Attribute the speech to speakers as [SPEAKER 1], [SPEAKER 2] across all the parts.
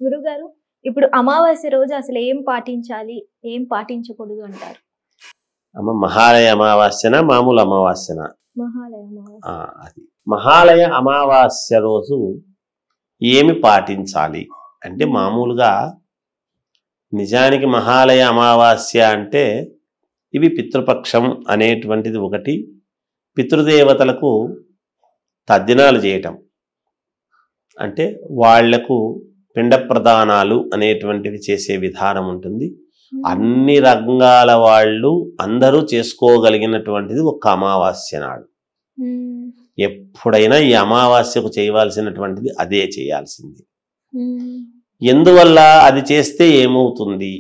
[SPEAKER 1] గురుగారు, ఇప్పుడు అమావాస్య రోజు అసలు ఏం పాటించాలి, ఏం పాటించకూడదు అంటారు?
[SPEAKER 2] మహాలయ అమావాస్యన మామూలు అమావాస్యన?
[SPEAKER 1] మహాలయ అమావాస్య.
[SPEAKER 2] అది మహాలయ అమావాస్య రోజు ఏమి పాటించాలి అంటే, మామూలుగా నిజానికి మహాలయ అమావాస్య అంటే ఇవి పితృపక్షం అనేటువంటిది ఒకటి, పితృదేవతలకు తద్దినాలు చేయటం అంటే వాళ్లకు పిండ ప్రదానాలు అనేటువంటివి చేసే విధానం ఉంటుంది. అన్ని రంగాల వాళ్ళు అందరూ చేసుకోగలిగినటువంటిది ఒక అమావాస్య నాడు. ఎప్పుడైనా ఈ అమావాస్యకు చేయవలసినటువంటిది అదే చేయాల్సింది. ఎందువల్ల అది చేస్తే ఏమవుతుంది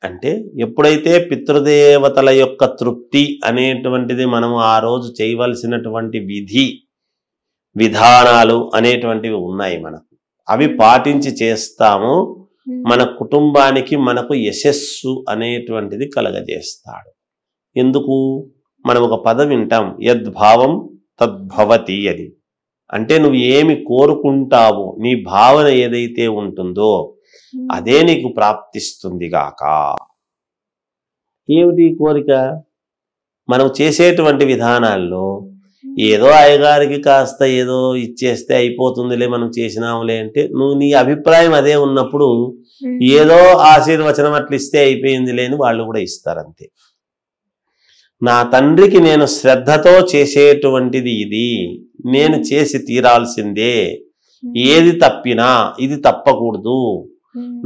[SPEAKER 2] అంటే, ఎప్పుడైతే పితృదేవతల యొక్క తృప్తి అనేటువంటిది మనము ఆ రోజు చేయవలసినటువంటి విధి విధానాలు అనేటువంటివి ఉన్నాయి మనకు, అవి పాటించి చేస్తాము, మన కుటుంబానికి మనకు యశస్సు అనేటువంటిది కలగజేస్తాడు. ఎందుకు? మనం ఒక పదం వింటాం, యద్భావం తద్భవతి అని. అంటే నువ్వు ఏమి కోరుకుంటావో, నీ భావన ఏదైతే ఉంటుందో అదే నీకు ప్రాప్తిస్తుంది గాక. ఏమిటి కోరిక? మనం చేసేటువంటి విధానాల్లో ఏదో అయ్యగారికి కాస్త ఏదో ఇచ్చేస్తే అయిపోతుందిలే మనం చేసినాములే అంటే, నువ్వు నీ అభిప్రాయం అదే ఉన్నప్పుడు ఏదో ఆశీర్వచనం అట్లా ఇస్తే అయిపోయిందిలే అని వాళ్ళు కూడా ఇస్తారంతే. నా తండ్రికి నేను శ్రద్ధతో చేసేటువంటిది ఇది, నేను చేసి తీరాల్సిందే, ఏది తప్పినా ఇది తప్పకూడదు,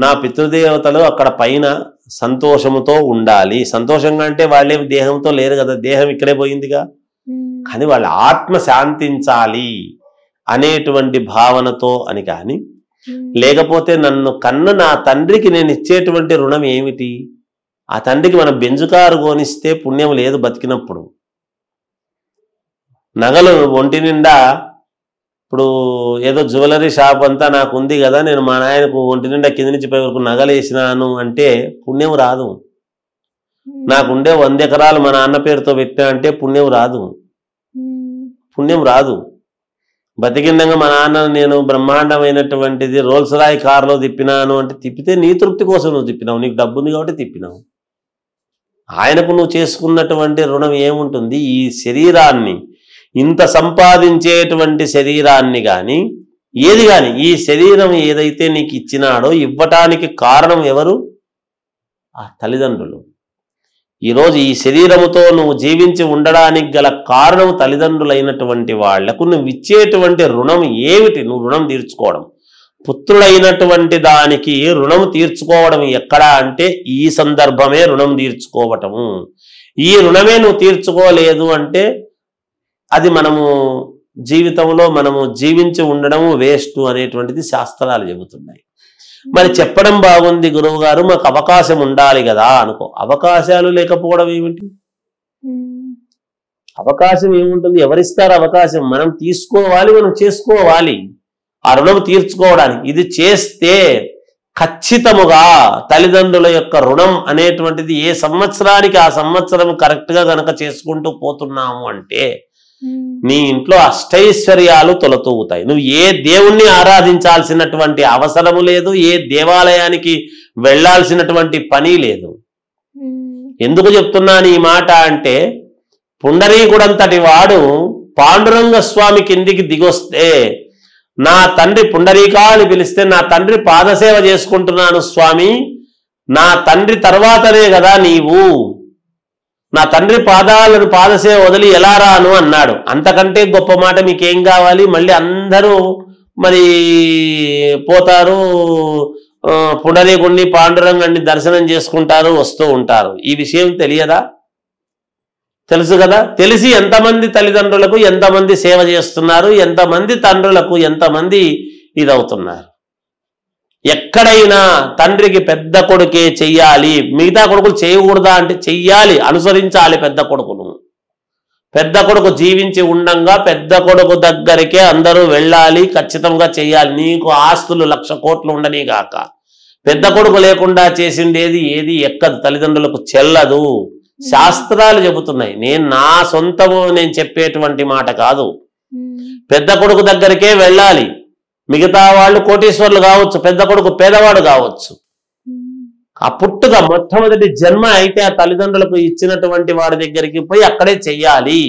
[SPEAKER 2] నా పితృదేవతలు అక్కడ పైన సంతోషముతో ఉండాలి. సంతోషంగా అంటే వాళ్ళే దేహంతో లేరు కదా, దేహం ఇక్కడే పోయిందిగా, కానీ వాళ్ళ ఆత్మ శాంతించాలి అనేటువంటి భావనతో అని. కానీ లేకపోతే నన్ను కన్న నా తండ్రికి నేను ఇచ్చేటువంటి రుణం ఏమిటి? ఆ తండ్రికి మనం బెంజుకారు కొనిస్తే పుణ్యం లేదు బతికినప్పుడు. నగలు ఒంటి నిండా, ఇప్పుడు ఏదో జ్యువెలరీ షాప్ అంతా నాకు ఉంది కదా, నేను మా నాయనకు ఒంటి నిండా కింది నుంచి పై వరకు నగలు వేసినాను అంటే పుణ్యం రాదు. నాకుండే 100 ఎకరాలు మా నాన్న పేరుతో పెట్టా అంటే పుణ్యం రాదు, పుణ్యం రాదు. బతికిండంగా మా నాన్న నేను బ్రహ్మాండమైనటువంటిది రోల్స్ రాయ్ కారులో తిప్పినాను అంటే, తిప్పితే నీ తృప్తి కోసం నువ్వు తిప్పినావు, నీకు డబ్బు ఉంది కాబట్టి తిప్పినావు. ఆయనకు నువ్వు చేసుకున్నటువంటి రుణం ఏముంటుంది? ఈ శరీరాన్ని, ఇంత సంపాదించేటువంటి శరీరాన్ని కానీ ఏది కానీ, ఈ శరీరం ఏదైతే నీకు ఇచ్చినాడో ఇవ్వటానికి కారణం ఎవరు? ఆ తల్లిదండ్రులు. ఈరోజు ఈ శరీరముతో నువ్వు జీవించి ఉండడానికి గల కారణం తల్లిదండ్రులైనటువంటి వాళ్లకు నువ్వు ఇచ్చేటువంటి రుణం ఏమిటి? నువ్వు రుణం తీర్చుకోవడం. పుత్రులైనటువంటి దానికి రుణం తీర్చుకోవడం ఎక్కడా అంటే ఈ సందర్భమే రుణం తీర్చుకోవటము. ఈ రుణమే నువ్వు తీర్చుకోలేదు అంటే అది మనము జీవితంలో మనము జీవించి ఉండడం వేస్ట్ అనేటువంటిది శాస్త్రాలు చెబుతున్నాయి. మరి చెప్పడం బాగుంది గురువు గారు, మాకు అవకాశం ఉండాలి కదా అనుకో. అవకాశాలు లేకపోవడం ఏమిటి? అవకాశం ఏముంటుంది? ఎవరిస్తారు అవకాశం? మనం తీసుకోవాలి, మనం చేసుకోవాలి ఆ రుణం తీర్చుకోవడానికి. ఇది చేస్తే ఖచ్చితముగా తల్లిదండ్రుల యొక్క రుణం అనేటువంటిది ఏ సంవత్సరానికి ఆ సంవత్సరం కరెక్ట్గా గనక చేసుకుంటూ పోతున్నాము అంటే నీ ఇంట్లో అష్టైశ్వర్యాలు తొలతూగుతాయి. నువ్వు ఏ దేవుణ్ణి ఆరాధించాల్సినటువంటి అవసరము లేదు, ఏ దేవాలయానికి వెళ్లాల్సినటువంటి పని లేదు. ఎందుకు చెప్తున్నాను ఈ మాట అంటే, పుండరీకుడంతటి వాడు పాండురంగ స్వామి కిందికి దిగొస్తే, నా తండ్రి పుండరీకా అని పిలిస్తే, నా తండ్రి పాదసేవ చేసుకుంటున్నాను స్వామి, నా తండ్రి తర్వాతనే కదా నీవు, నా తండ్రి పాదాలను పాదసేవ వదిలి ఎలా రాను అన్నాడు. అంతకంటే గొప్ప మాట మీకేం కావాలి? మళ్ళీ అందరూ మరి పోతారు, పుండరీకుణ్ణి పాండురంగాన్ని దర్శనం చేసుకుంటారు, వస్తూ ఉంటారు. ఈ విషయం తెలియదా? తెలుసు కదా. తెలిసి ఎంతమంది తల్లిదండ్రులకు ఎంతమంది సేవ చేస్తున్నారు, ఎంతమంది తండ్రులకు ఎంతమంది ఇదవుతున్నారు. ఎక్కడైనా తండ్రికి పెద్ద కొడుకే చెయ్యాలి, మిగతా కొడుకులు చేయకూడదా అంటే చెయ్యాలి, అనుసరించాలి పెద్ద కొడుకును. పెద్ద కొడుకు జీవించి ఉండంగా పెద్ద కొడుకు దగ్గరికే అందరూ వెళ్ళాలి, ఖచ్చితంగా చెయ్యాలి. నీకు ఆస్తులు 1,00,000 కోట్లు ఉండని గాక, పెద్ద కొడుకు లేకుండా చేసిండేది ఏది ఎక్కదు, తల్లిదండ్రులకు చెల్లదు. శాస్త్రాలు చెబుతున్నాయి, నేను నా సొంతము నేను చెప్పేటువంటి మాట కాదు. పెద్ద కొడుకు దగ్గరికే వెళ్ళాలి, మిగతా వాళ్ళు కోటీశ్వర్లు కావచ్చు, పెద్ద కొడుకు పేదవాడు కావచ్చు. ఆ పుట్టుక మొట్టమొదటి జన్మ అయితే ఆ తల్లిదండ్రులకు ఇచ్చినటువంటి వాడి దగ్గరికి పోయి అక్కడే చెయ్యాలి.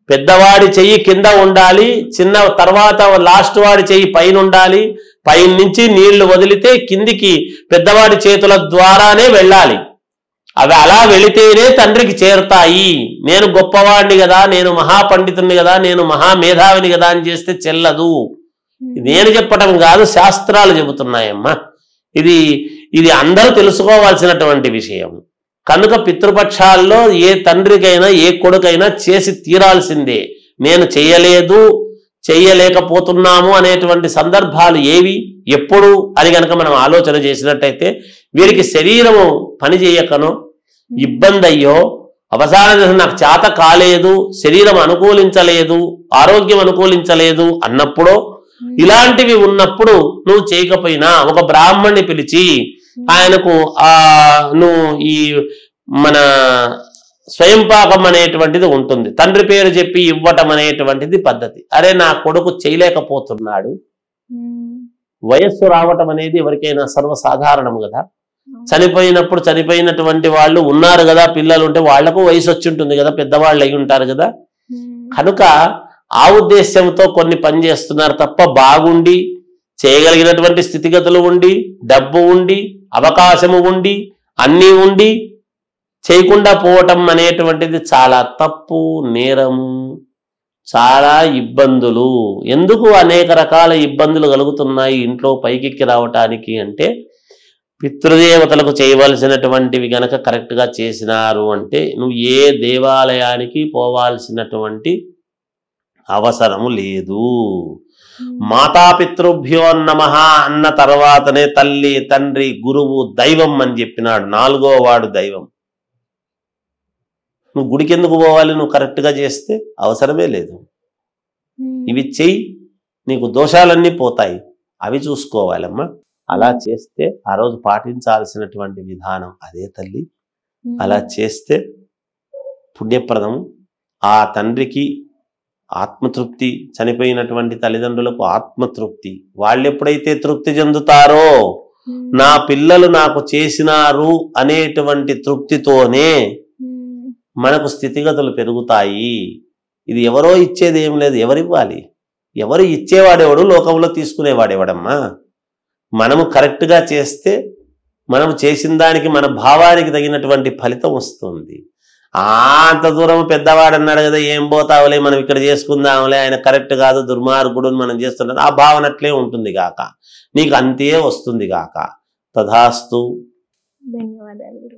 [SPEAKER 2] పెద్దవాడి చెయ్యి కింద ఉండాలి, చిన్న తర్వాత లాస్ట్ వాడి చెయ్యి పైన ఉండాలి. పైన నుంచి నీళ్లు వదిలితే కిందికి పెద్దవాడి చేతుల ద్వారానే వెళ్ళాలి. అవి అలా వెళితేనే తండ్రికి చేరుతాయి. నేను గొప్పవాడిని కదా, నేను మహాపండితుని కదా, నేను మహామేధావిని కదా అని చేస్తే చెల్లదు. నేను చెప్పటం కాదు, శాస్త్రాలు చెబుతున్నాయమ్మా. ఇది అందరూ తెలుసుకోవాల్సినటువంటి విషయం. కనుక పితృపక్షాల్లో ఏ తండ్రికైనా ఏ కొడుకైనా చేసి తీరాల్సిందే. నేను చెయ్యలేదు, చెయ్యలేకపోతున్నాము అనేటువంటి సందర్భాలు ఏవి, ఎప్పుడు అని కనుక మనం ఆలోచన చేసినట్టయితే వీరికి శరీరము పని చేయకనో, ఇబ్బంది అయ్యో, అవసాన నాకు చేత కాలేదు, శరీరం అనుకూలించలేదు, ఆరోగ్యం అనుకూలించలేదు అన్నప్పుడు, ఇలాంటివి ఉన్నప్పుడు నువ్వు చేయకపోయినా ఒక బ్రాహ్మణ్ణి పిలిచి ఆయనకు నువ్వు ఈ మన స్వయంపాకం అనేటువంటిది ఉంటుంది, తండ్రి పేరు చెప్పి ఇవ్వటం అనేటువంటిది పద్ధతి. అరే నా కొడుకు చేయలేకపోతున్నాడు, వయస్సు రావటం అనేది ఎవరికైనా సర్వసాధారణం కదా. చనిపోయినప్పుడు చనిపోయినటువంటి వాళ్ళు ఉన్నారు కదా, పిల్లలు ఉంటే వాళ్లకు వయసు వచ్చి ఉంటుంది కదా, పెద్దవాళ్ళు అయి ఉంటారు కదా. కనుక ఆ ఉద్దేశంతో కొన్ని పని చేస్తున్నారు తప్ప, బాగుండి చేయగలిగినటువంటి స్థితిగతులు ఉండి, డబ్బు ఉండి, అవకాశము ఉండి, అన్నీ ఉండి చేయకుండా పోవటం అనేటువంటిది చాలా తప్పు, నేరము, చాలా ఇబ్బందులు. ఎందుకు అనేక రకాల ఇబ్బందులు కలుగుతున్నాయి ఇంట్లో పైకెక్కి రావటానికి అంటే, పితృదేవతలకు చేయవలసినటువంటివి గనక కరెక్ట్గా చేసినారు అంటే నువ్వు ఏ దేవాలయానికి పోవాల్సినటువంటి అవసరము లేదు. మాతాపితృభ్యో నమః అన్న తర్వాతనే తల్లి, తండ్రి, గురువు, దైవం అని చెప్పినాడు. 4వ వాడు దైవం. నువ్వు గుడికి ఎందుకు పోవాలి? నువ్వు కరెక్ట్గా చేస్తే అవసరమే లేదు. ఇవి చెయ్యి, నీకు దోషాలన్నీ పోతాయి, అవి చూసుకోవాలమ్మా. అలా చేస్తే ఆ రోజు పాటించాల్సినటువంటి విధానం అదే తల్లి. అలా చేస్తే పుణ్యప్రదం. ఆ తండ్రికి ఆత్మతృప్తి, చనిపోయినటువంటి తల్లిదండ్రులకు ఆత్మతృప్తి. వాళ్ళు ఎప్పుడైతే తృప్తి చెందుతారో, నా పిల్లలు నాకు చేసినారు అనేటువంటి తృప్తితోనే మనకు స్థితిగతులు పెరుగుతాయి. ఇది ఎవరో ఇచ్చేది ఏం లేదు, ఎవరివ్వాలి? ఎవరు ఇచ్చేవాడెవడు, లోకంలో తీసుకునేవాడెవడమ్మా? మనము కరెక్ట్గా చేస్తే మనము చేసిన దానికి మన భావానికి తగినటువంటి ఫలితం వస్తుంది. అంత దూరం పెద్దవాడు అన్నాడు కదా, ఏం పోతావులే, మనం ఇక్కడ చేసుకుందాంలే, ఆయన కరెక్ట్ కాదు, దుర్మార్గుడు మనం చేస్తున్నాం, ఆ భావన అట్లే ఉంటుంది గాక, నీకు అంతే వస్తుంది గాక. తథాస్తు.
[SPEAKER 1] ధన్యవాదాలు.